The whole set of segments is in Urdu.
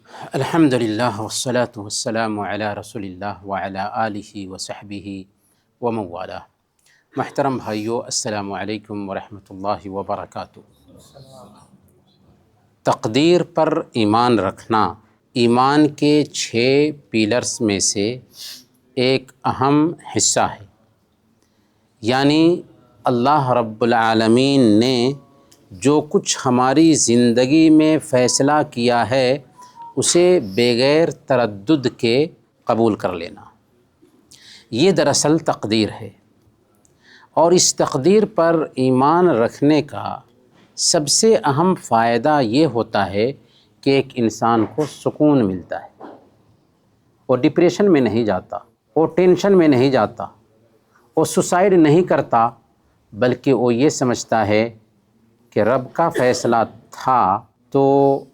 الحمد للہ والصلاة والسلام علی رسول اللہ وعلی آلہ وصحبہ ومن والہ۔ محترم بھائیو، السلام علیکم ورحمۃ اللہ وبرکاتہ۔ تقدیر پر ایمان رکھنا ایمان کے 6 پیلرز میں سے ایک اہم حصہ ہے، یعنی اللہ رب العالمین نے جو کچھ ہماری زندگی میں فیصلہ کیا ہے اسے بغیر تردد کے قبول کر لینا، یہ دراصل تقدیر ہے۔ اور اس تقدیر پر ایمان رکھنے کا سب سے اہم فائدہ یہ ہوتا ہے کہ ایک انسان کو سکون ملتا ہے، وہ ڈپریشن میں نہیں جاتا، وہ ٹینشن میں نہیں جاتا، وہ سوسائڈ نہیں کرتا، بلکہ وہ یہ سمجھتا ہے کہ رب کا فیصلہ تھا تو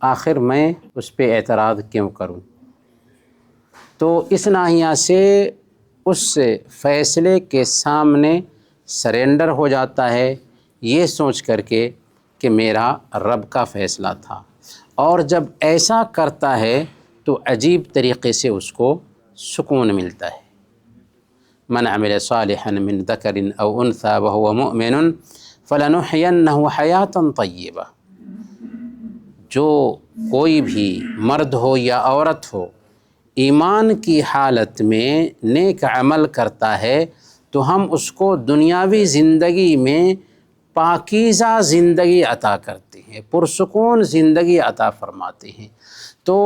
آخر میں اس پہ اعتراض کیوں کروں۔ تو اس ناحیہ سے اس فیصلے کے سامنے سرنڈر ہو جاتا ہے، یہ سوچ کر کے کہ میرا رب کا فیصلہ تھا۔ اور جب ایسا کرتا ہے تو عجیب طریقے سے اس کو سکون ملتا ہے۔ من عمل صالحا من ذکر او انثی وهو مؤمن فلنحینہ حیاتا طیبہ۔ جو کوئی بھی مرد ہو یا عورت ہو ایمان کی حالت میں نیک عمل کرتا ہے تو ہم اس کو دنیاوی زندگی میں پاکیزہ زندگی عطا کرتے ہیں، پرسکون زندگی عطا فرماتے ہیں۔ تو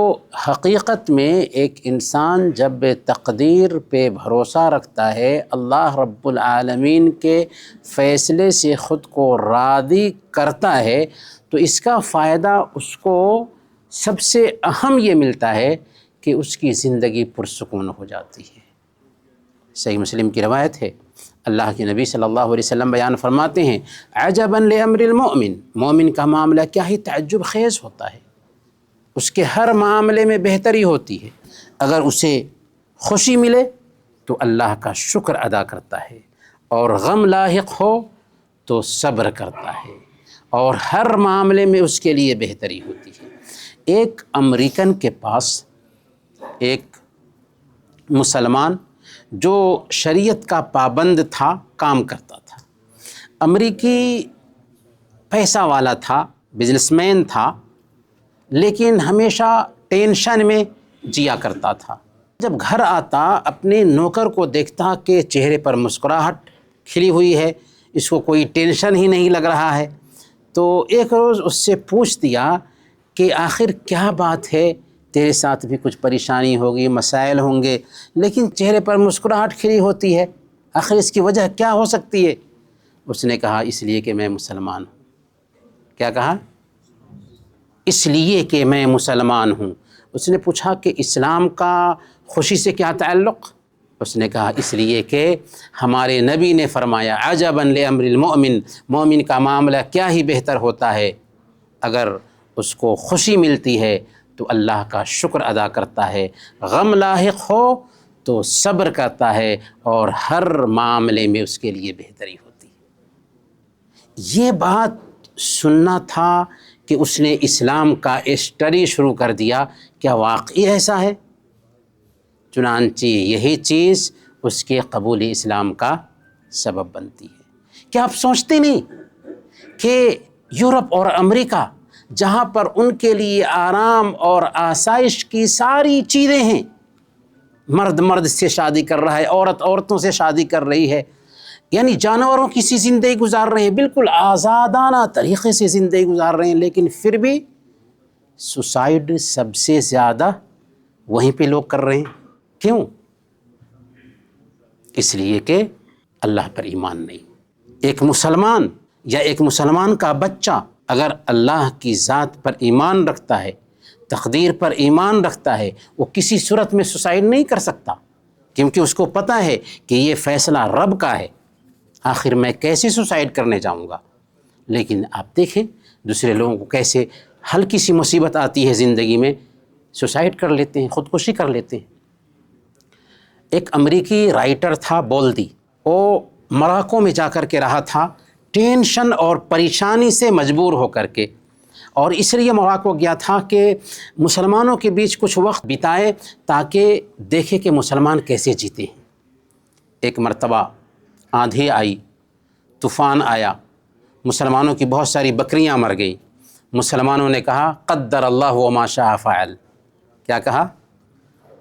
حقیقت میں ایک انسان جب تقدیر پہ بھروسہ رکھتا ہے، اللہ رب العالمین کے فیصلے سے خود کو راضی کرتا ہے، تو اس کا فائدہ اس کو سب سے اہم یہ ملتا ہے کہ اس کی زندگی پرسکون ہو جاتی ہے۔ صحیح مسلم کی روایت ہے، اللہ کے نبی صلی اللہ علیہ وسلم بیان فرماتے ہیں، عجبا لامر المؤمن، مومن کا معاملہ کیا ہی تعجب خیز ہوتا ہے، اس کے ہر معاملے میں بہتری ہوتی ہے۔ اگر اسے خوشی ملے تو اللہ کا شکر ادا کرتا ہے، اور غم لاحق ہو تو صبر کرتا ہے، اور ہر معاملے میں اس کے لیے بہتری ہوتی ہے۔ ایک امریکن کے پاس ایک مسلمان جو شریعت کا پابند تھا کام کرتا تھا۔ امریکی پیسہ والا تھا، بزنس مین تھا، لیکن ہمیشہ ٹینشن میں جیا کرتا تھا۔ جب گھر آتا اپنے نوکر کو دیکھتا کہ چہرے پر مسکراہٹ کھلی ہوئی ہے، اس کو کوئی ٹینشن ہی نہیں لگ رہا ہے، تو ایک روز اس سے پوچھ دیا کہ آخر کیا بات ہے، تیرے ساتھ بھی کچھ پریشانی ہوگی، مسائل ہوں گے، لیکن چہرے پر مسکراہٹ کھلی ہوتی ہے، آخر اس کی وجہ کیا ہو سکتی ہے؟ اس نے کہا اس لیے کہ میں مسلمان ہوں۔ کیا کہا؟ اس لیے کہ میں مسلمان ہوں۔ اس نے پوچھا کہ اسلام کا خوشی سے کیا تعلق؟ اس نے کہا اس لیے کہ ہمارے نبی نے فرمایا، عجبا لامر المؤمن، مومن کا معاملہ کیا ہی بہتر ہوتا ہے، اگر اس کو خوشی ملتی ہے تو اللہ کا شکر ادا کرتا ہے، غم لاحق ہو تو صبر کرتا ہے، اور ہر معاملے میں اس کے لیے بہتری ہوتی ہے۔ یہ بات سننا تھا کہ اس نے اسلام کا اسٹڈی شروع کر دیا، کیا واقعی ایسا ہے؟ چنانچہ یہی چیز اس کے قبول اسلام کا سبب بنتی ہے۔ کیا آپ سوچتے نہیں کہ یورپ اور امریکہ، جہاں پر ان کے لیے آرام اور آسائش کی ساری چیزیں ہیں، مرد مرد سے شادی کر رہا ہے، عورت عورتوں سے شادی کر رہی ہے، یعنی جانوروں کی سی زندگی گزار رہے ہیں، بالکل آزادانہ طریقے سے زندگی گزار رہے ہیں، لیکن پھر بھی سوسائڈ سب سے زیادہ وہیں پہ لوگ کر رہے ہیں۔ کیوں؟ اس لیے کہ اللہ پر ایمان نہیں۔ ایک مسلمان یا ایک مسلمان کا بچہ اگر اللہ کی ذات پر ایمان رکھتا ہے، تقدیر پر ایمان رکھتا ہے، وہ کسی صورت میں سوسائڈ نہیں کر سکتا، کیونکہ اس کو پتہ ہے کہ یہ فیصلہ رب کا ہے، آخر میں کیسے سوسائڈ کرنے جاؤں گا۔ لیکن آپ دیکھیں دوسرے لوگوں کو کیسے ہلکی سی مصیبت آتی ہے زندگی میں سوسائڈ کر لیتے ہیں، خودکشی کر لیتے ہیں۔ ایک امریکی رائٹر تھا بولدی، وہ مراکو میں جا کر کے رہا تھا، ٹینشن اور پریشانی سے مجبور ہو کر کے، اور اس لیے مواقع گیا تھا کہ مسلمانوں کے بیچ کچھ وقت بتائے تاکہ دیکھے کہ مسلمان کیسے جیتے ہیں۔ ایک مرتبہ آندھی آئی، طوفان آیا، مسلمانوں کی بہت ساری بکریاں مر گئیں۔ مسلمانوں نے کہا قدر اللہ وما شاء فعل۔ کیا کہا؟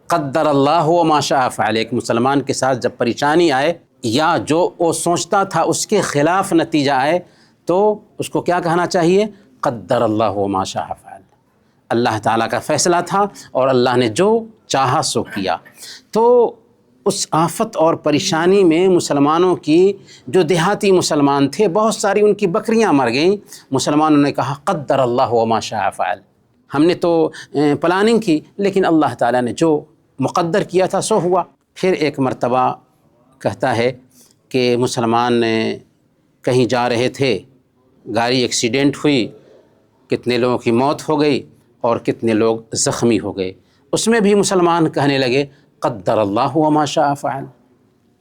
قدر اللہ وما شاء فعل۔ ایک مسلمان کے ساتھ جب پریشانی آئے یا جو وہ سوچتا تھا اس کے خلاف نتیجہ آئے تو اس کو کیا کہنا چاہیے؟ قدر اللہ وما شاء فعل۔ اللہ تعالیٰ کا فیصلہ تھا اور اللہ نے جو چاہا سو کیا۔ تو اس آفت اور پریشانی میں مسلمانوں کی جو دیہاتی مسلمان تھے بہت ساری ان کی بکریاں مر گئیں۔ مسلمانوں نے کہا قدر اللہ وما شاء فعل۔ ہم نے تو پلاننگ کی لیکن اللہ تعالیٰ نے جو مقدر کیا تھا سو ہوا۔ پھر ایک مرتبہ کہتا ہے کہ مسلمان کہیں جا رہے تھے، گاڑی ایکسیڈنٹ ہوئی، کتنے لوگوں کی موت ہو گئی اور کتنے لوگ زخمی ہو گئے۔ اس میں بھی مسلمان کہنے لگے قدر اللہ وما شاء فعل،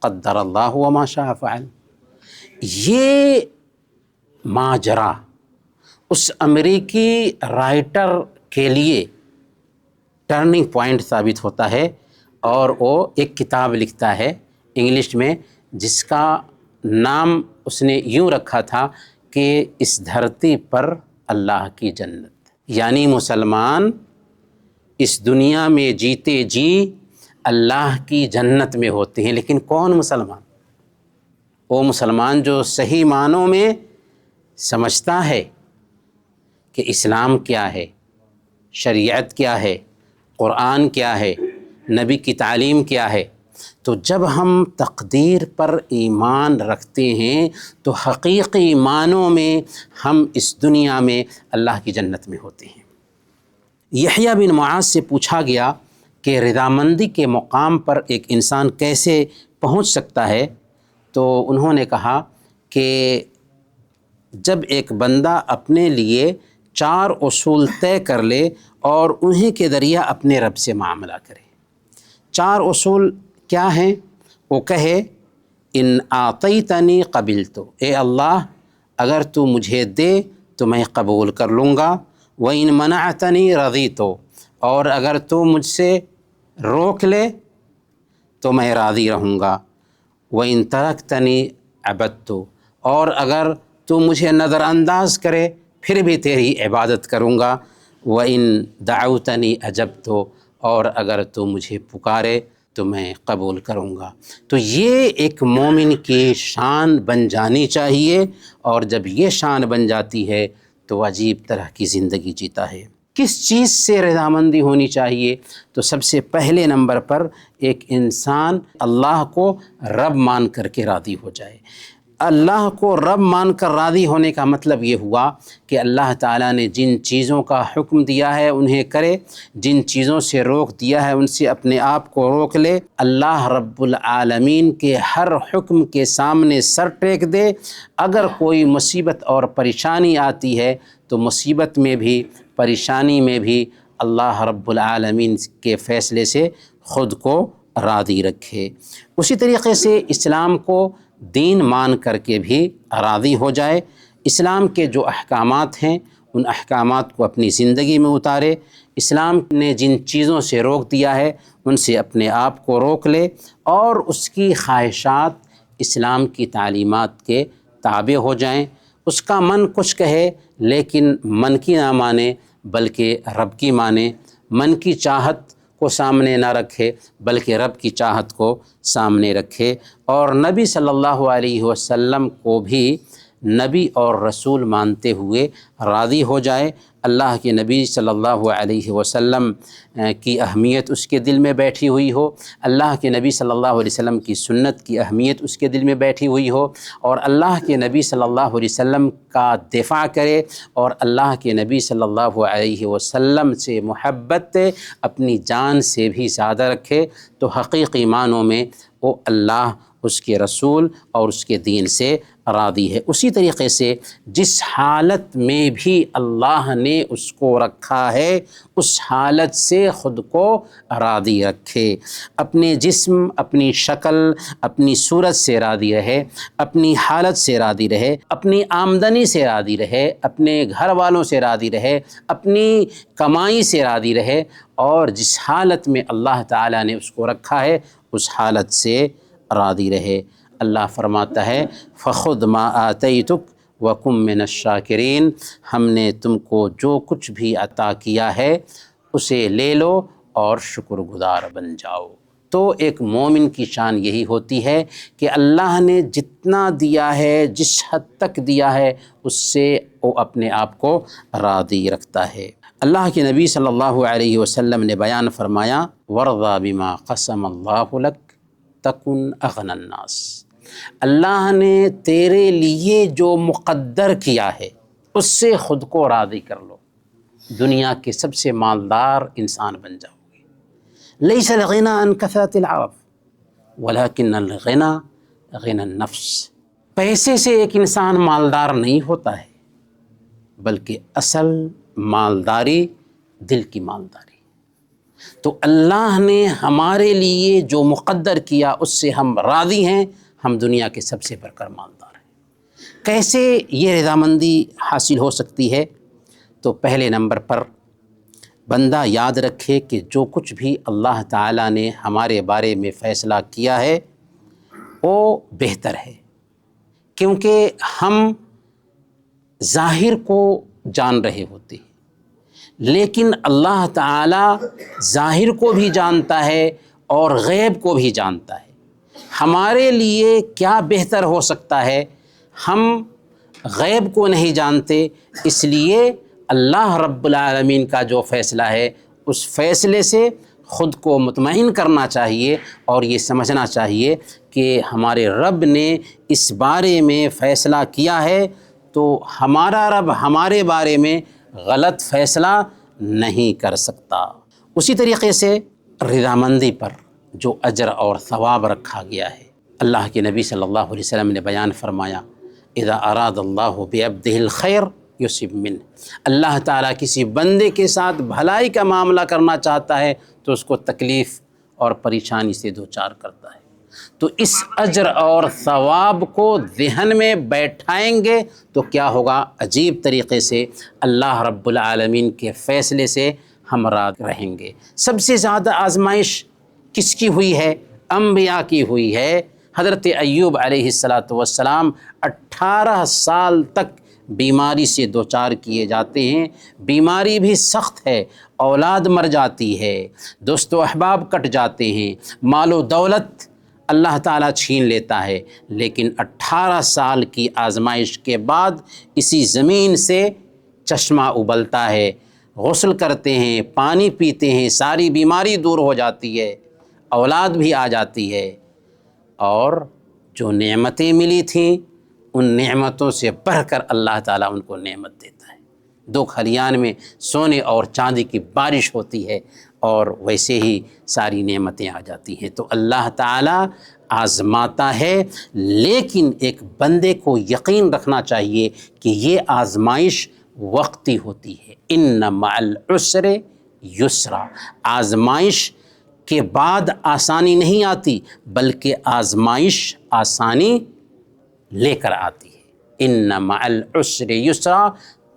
قدر اللہ وما شاء فعل۔ یہ ماجرا اس امریکی رائٹر کے لیے ٹرننگ پوائنٹ ثابت ہوتا ہے اور وہ ایک کتاب لکھتا ہے انگلش میں جس کا نام اس نے یوں رکھا تھا کہ اس دھرتی پر اللہ کی جنت۔ یعنی مسلمان اس دنیا میں جیتے جی اللہ کی جنت میں ہوتے ہیں، لیکن کون مسلمان؟ وہ مسلمان جو صحیح معنوں میں سمجھتا ہے کہ اسلام کیا ہے، شریعت کیا ہے، قرآن کیا ہے، نبی کی تعلیم کیا ہے۔ تو جب ہم تقدیر پر ایمان رکھتے ہیں تو حقیقی معنوں میں ہم اس دنیا میں اللہ کی جنت میں ہوتے ہیں۔ یحییٰ بن معاذ سے پوچھا گیا کہ رضامندی کے مقام پر ایک انسان کیسے پہنچ سکتا ہے، تو انہوں نے کہا کہ جب ایک بندہ اپنے لیے 4 اصول طے کر لے اور انہی کے ذریعہ اپنے رب سے معاملہ کرے۔ 4 اصول کیا ہیں؟ وہ کہے ان اعطیتنی قبلت، اے اللہ اگر تو مجھے دے تو میں قبول کر لوں گا، وَإِن مَنَعْتَنِي رَضِيتُ، اور اگر تو مجھ سے روک لے تو میں راضی رہوں گا، وَإِن تَرَكْتَنِي عَبَدتُ، اور اگر تو مجھے نظر انداز کرے پھر بھی تیری عبادت کروں گا، وَإِن دَعَوْتَنِي أَجَبْتُ، اور اگر تو مجھے پکارے تو میں قبول کروں گا۔ تو یہ ایک مومن کی شان بن جانی چاہیے، اور جب یہ شان بن جاتی ہے تو عجیب طرح کی زندگی جیتا ہے۔ کس چیز سے رضامندی ہونی چاہیے؟ تو سب سے پہلے نمبر پر ایک انسان اللہ کو رب مان کر کے راضی ہو جائے۔ اللہ کو رب مان کر راضی ہونے کا مطلب یہ ہوا کہ اللہ تعالیٰ نے جن چیزوں کا حکم دیا ہے انہیں کرے، جن چیزوں سے روک دیا ہے ان سے اپنے آپ کو روک لے، اللہ رب العالمین کے ہر حکم کے سامنے سر ٹیک دے۔ اگر کوئی مصیبت اور پریشانی آتی ہے تو مصیبت میں بھی پریشانی میں بھی اللہ رب العالمین کے فیصلے سے خود کو راضی رکھے۔ اسی طریقے سے اسلام کو دین مان کر کے بھی راضی ہو جائے، اسلام کے جو احکامات ہیں ان احکامات کو اپنی زندگی میں اتارے، اسلام نے جن چیزوں سے روک دیا ہے ان سے اپنے آپ کو روک لے، اور اس کی خواہشات اسلام کی تعلیمات کے تابع ہو جائیں۔ اس کا من کچھ کہے لیکن من کی نہ مانے بلکہ رب کی مانے، من کی چاہت کو سامنے نہ رکھے بلکہ رب کی چاہت کو سامنے رکھے، اور نبی صلی اللہ علیہ وسلم کو بھی نبی اور رسول مانتے ہوئے راضی ہو جائے۔ اللہ کے نبی صلی اللہ علیہ وسلم کی اہمیت اس کے دل میں بیٹھی ہوئی ہو، اللہ کے نبی صلی اللہ علیہ وسلم کی سنت کی اہمیت اس کے دل میں بیٹھی ہوئی ہو، اور اللہ کے نبی صلی اللہ علیہ وسلم کا دفاع کرے، اور اللہ کے نبی صلی اللہ علیہ وسلم سے محبت اپنی جان سے بھی زیادہ رکھے، تو حقیقی معنوں میں وہ اللہ، اس کے رسول اور اس کے دین سے راضی ہے۔ اسی طریقے سے جس حالت میں بھی اللہ نے اس کو رکھا ہے اس حالت سے خود کو راضی رکھے، اپنے جسم، اپنی شکل، اپنی صورت سے راضی رہے، اپنی حالت سے راضی رہے، اپنی آمدنی سے راضی رہے، اپنے گھر والوں سے راضی رہے، اپنی کمائی سے راضی رہے، اور جس حالت میں اللہ تعالیٰ نے اس کو رکھا ہے اس حالت سے راضی رہے۔ اللہ فرماتا ہے فَخُذْ مَا آتَيْتُكَ وَكُن مِّنَ الشَّاكِرِينَ، ہم نے تم کو جو کچھ بھی عطا کیا ہے اسے لے لو اور شکر گزار بن جاؤ۔ تو ایک مومن کی شان یہی ہوتی ہے کہ اللہ نے جتنا دیا ہے، جس حد تک دیا ہے، اس سے وہ اپنے آپ کو راضی رکھتا ہے۔ اللہ کے نبی صلی اللہ علیہ وسلم نے بیان فرمایا وَارْضَ بِمَا قَسَمَ اللَّهُ لَكَ تَكُنْ أَغْنَى النَّاسِ، اللہ نے تیرے لیے جو مقدر کیا ہے اس سے خود کو راضی کر لو، دنیا کے سب سے مالدار انسان بن جاؤ گے۔ لَيْسَ الْغِنَى عَنْ كَثْرَةِ الْعَرَبِ وَلَكِنَّ الْغِنَى غِنَى النَّفْسِ، پیسے سے ایک انسان مالدار نہیں ہوتا ہے، بلکہ اصل مالداری دل کی مالداری۔ تو اللہ نے ہمارے لیے جو مقدر کیا اس سے ہم راضی ہیں، ہم دنیا کے سب سے بڑھ کر مالدار ہیں۔ کیسے یہ رضامندی حاصل ہو سکتی ہے؟ تو پہلے نمبر پر بندہ یاد رکھے کہ جو کچھ بھی اللہ تعالیٰ نے ہمارے بارے میں فیصلہ کیا ہے وہ بہتر ہے، کیونکہ ہم ظاہر کو جان رہے ہوتے ہیں، لیکن اللہ تعالیٰ ظاہر کو بھی جانتا ہے اور غیب کو بھی جانتا ہے۔ ہمارے لیے کیا بہتر ہو سکتا ہے ہم غیب کو نہیں جانتے، اس لیے اللہ رب العالمین کا جو فیصلہ ہے اس فیصلے سے خود کو مطمئن کرنا چاہیے، اور یہ سمجھنا چاہیے کہ ہمارے رب نے اس بارے میں فیصلہ کیا ہے تو ہمارا رب ہمارے بارے میں غلط فیصلہ نہیں کر سکتا۔ اسی طریقے سے رضامندی پر جو اجر اور ثواب رکھا گیا ہے، اللہ کے نبی صلی اللہ علیہ وسلم نے بیان فرمایا اذا اراد اللہ بعبدہ الخیر یصب منہ، اللہ تعالیٰ کسی بندے کے ساتھ بھلائی کا معاملہ کرنا چاہتا ہے تو اس کو تکلیف اور پریشانی سے دوچار کرتا ہے۔ تو اس اجر اور ثواب کو ذہن میں بیٹھائیں گے تو کیا ہوگا؟ عجیب طریقے سے اللہ رب العالمین کے فیصلے سے ہم راضی رہیں گے۔ سب سے زیادہ آزمائش کس کی ہوئی ہے؟ انبیاء کی ہوئی ہے۔ حضرت ایوب علیہ السلام 18 سال تک بیماری سے دوچار کیے جاتے ہیں، بیماری بھی سخت ہے، اولاد مر جاتی ہے، دوست و احباب کٹ جاتے ہیں، مال و دولت اللہ تعالیٰ چھین لیتا ہے، لیکن 18 سال کی آزمائش کے بعد اسی زمین سے چشمہ ابلتا ہے، غسل کرتے ہیں، پانی پیتے ہیں، ساری بیماری دور ہو جاتی ہے، اولاد بھی آ جاتی ہے، اور جو نعمتیں ملی تھیں ان نعمتوں سے بڑھ کر اللہ تعالیٰ ان کو نعمت دیتا ہے۔ 2 کھلیان میں سونے اور چاندی کی بارش ہوتی ہے اور ویسے ہی ساری نعمتیں آ جاتی ہیں۔ تو اللہ تعالیٰ آزماتا ہے، لیکن ایک بندے کو یقین رکھنا چاہیے کہ یہ آزمائش وقتی ہوتی ہے۔ ان مع العسر یسرا، آزمائش کے بعد آسانی نہیں آتی بلکہ آزمائش آسانی لے کر آتی ہے۔ ان مع العسر یسرا،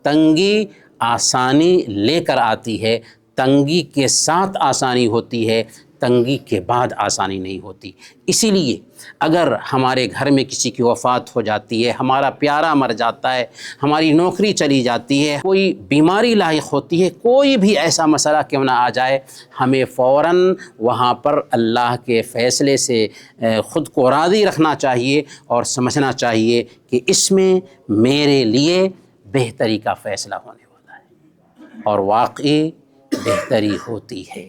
تنگی آسانی لے کر آتی ہے، تنگی کے ساتھ آسانی ہوتی ہے، تنگی کے بعد آسانی نہیں ہوتی۔ اسی لیے اگر ہمارے گھر میں کسی کی وفات ہو جاتی ہے، ہمارا پیارا مر جاتا ہے، ہماری نوکری چلی جاتی ہے، کوئی بیماری لاحق ہوتی ہے، کوئی بھی ایسا مسئلہ کیوں نہ آ جائے، ہمیں فوراً وہاں پر اللہ کے فیصلے سے خود کو راضی رکھنا چاہیے اور سمجھنا چاہیے کہ اس میں میرے لیے بہتری کا فیصلہ ہونے والا ہے، اور واقعی بہتری ہوتی ہے۔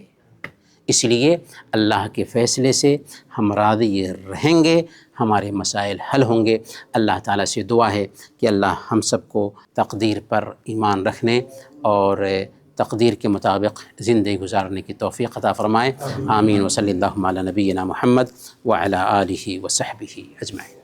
اس لیے اللہ کے فیصلے سے ہم راضی رہیں گے، ہمارے مسائل حل ہوں گے۔ اللہ تعالیٰ سے دعا ہے کہ اللہ ہم سب کو تقدیر پر ایمان رکھنے اور تقدیر کے مطابق زندگی گزارنے کی توفیق عطا فرمائے۔ آمین۔ وصلی اللہ علی نبینا محمد وعلی آلہ وصحبہ اجمعین۔